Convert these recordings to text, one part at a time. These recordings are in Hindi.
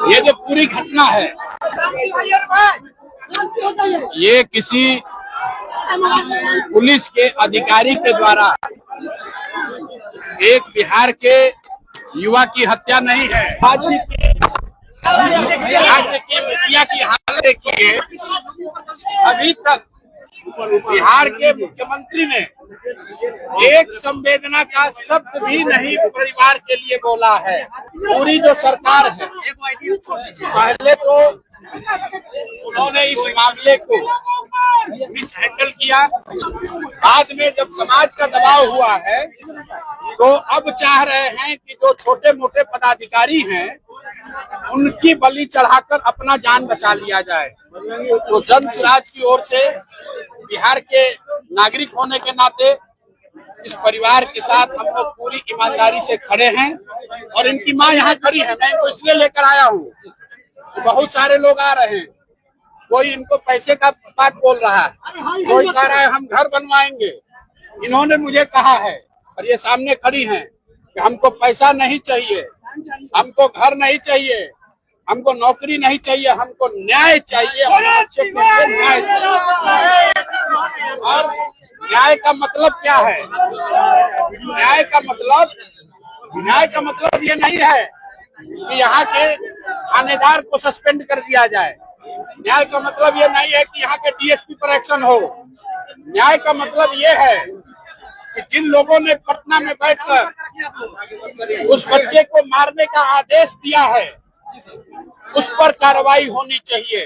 ये जो पूरी घटना है ये किसी पुलिस के अधिकारी के द्वारा एक बिहार के युवा की हत्या नहीं है। राज्य की मीडिया की हालत देखिए, अभी तक बिहार के मुख्यमंत्री ने एक संवेदना का शब्द भी नहीं परिवार के लिए बोला है। पूरी जो सरकार है, पहले तो उन्होंने इस मामले को मिसहैंडल किया, बाद में जब समाज का दबाव हुआ है तो अब चाह रहे हैं कि जो छोटे मोटे पदाधिकारी हैं उनकी बलि चढ़ाकर अपना जान बचा लिया जाए। तो जन स्वराज की ओर से बिहार के नागरिक होने के नाते इस परिवार के साथ हम लोग पूरी ईमानदारी से खड़े हैं और इनकी मां यहाँ खड़ी है। मैं इनको इसलिए लेकर आया हूँ तो बहुत सारे लोग आ रहे हैं, कोई इनको पैसे का बात बोल रहा है, कोई कह रहा है हम घर बनवाएंगे। इन्होंने मुझे कहा है और ये सामने खड़ी हैं कि हमको पैसा नहीं चाहिए, हमको घर नहीं चाहिए, हमको नौकरी नहीं चाहिए, हमको न्याय चाहिए। न्याय चाहिए। और न्याय का मतलब क्या है? न्याय का मतलब ये नहीं है कि यहाँ के थानेदार को सस्पेंड कर दिया जाए। न्याय का मतलब ये नहीं है कि यहाँ के डीएसपी पर एक्शन हो। न्याय का मतलब ये है कि जिन लोगों ने पटना में बैठकर उस बच्चे को मारने का आदेश दिया है उस पर कार्रवाई होनी चाहिए।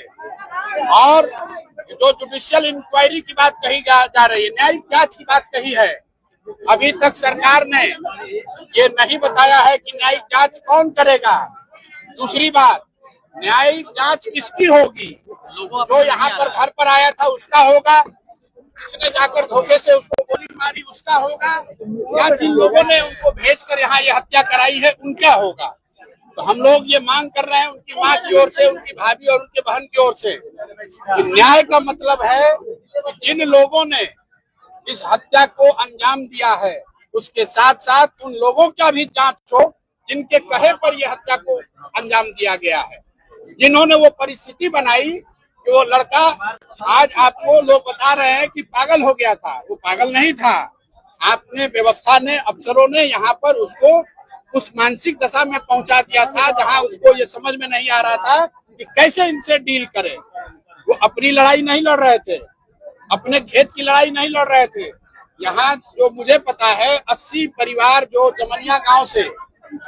और जो जुडिशियल इंक्वायरी की बात कही जा रही है, न्यायिक जांच की बात कही है, अभी तक सरकार ने ये नहीं बताया है कि न्यायिक जांच कौन करेगा। दूसरी बात, न्यायिक जांच किसकी होगी? जो यहाँ पर घर पर आया था उसका होगा, उसने जाकर धोखे से उसको गोली मारी उसका होगा, या जिन लोगों ने उनको भेजकर यहाँ ये हत्या कराई है उनका होगा? तो हम लोग ये मांग कर रहे हैं उनकी मां की ओर से, उनकी भाभी और उनके बहन की ओर से कि न्याय का मतलब है कि जिन लोगों ने इस हत्या को अंजाम दिया है उसके साथ साथ उन लोगों का भी जांच हो जिनके कहे पर यह हत्या को अंजाम दिया गया है, जिन्होंने वो परिस्थिति बनाई कि वो लड़का, आज आपको लोग बता रहे हैं कि पागल हो गया था, वो पागल नहीं था। आपने, व्यवस्था ने, अफसरों ने यहाँ पर उसको उस मानसिक दशा में पहुंचा दिया था जहां उसको ये समझ में नहीं आ रहा था कि कैसे इनसे डील करे। वो अपनी लड़ाई नहीं लड़ रहे थे, अपने खेत की लड़ाई नहीं लड़ रहे थे। यहाँ जो मुझे पता है 80 परिवार जो जमनिया गांव से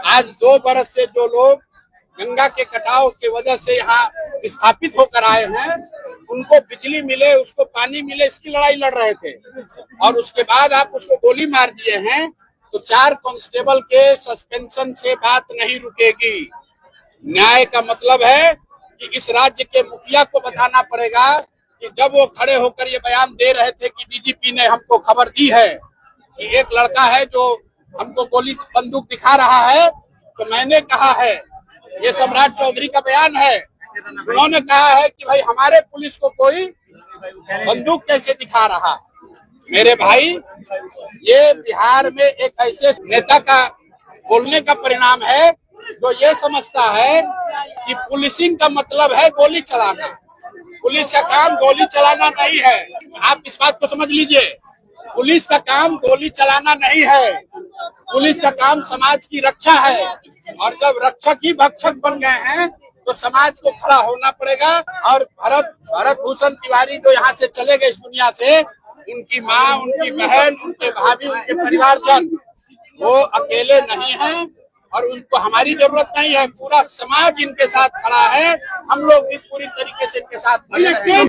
आज 2 बरस से जो लोग गंगा के कटाव की वजह से यहाँ स्थापित होकर आए हैं, उनको बिजली मिले, उसको पानी मिले, इसकी लड़ाई लड़ रहे थे। और उसके बाद आप उसको गोली मार दिए हैं तो 4 कांस्टेबल के सस्पेंशन से बात नहीं रुकेगी। न्याय का मतलब है कि इस राज्य के मुखिया को बताना पड़ेगा कि जब वो खड़े होकर ये बयान दे रहे थे कि डीजीपी ने हमको खबर दी है कि एक लड़का है जो हमको गोली बंदूक दिखा रहा है, तो मैंने कहा है, ये सम्राट चौधरी का बयान है, उन्होंने कहा है कि भाई हमारे पुलिस को कोई बंदूक कैसे दिखा रहा। मेरे भाई, ये बिहार में एक ऐसे नेता का बोलने का परिणाम है जो ये समझता है कि पुलिसिंग का मतलब है गोली चलाना। पुलिस का काम गोली चलाना नहीं है। आप इस बात को समझ लीजिए, पुलिस का काम गोली चलाना नहीं है, पुलिस का काम समाज की रक्षा है। और जब रक्षक ही भक्षक बन गए हैं तो समाज को खड़ा होना पड़ेगा। और भरत भूषण तिवारी जो यहाँ से चले गए इस दुनिया से, उनकी माँ, उनकी बहन, उनके भाभी, उनके परिवारजन वो अकेले नहीं हैं और उनको हमारी जरूरत नहीं है। पूरा समाज इनके साथ खड़ा है, हम लोग भी पूरी तरीके से इनके साथ खड़े हैं।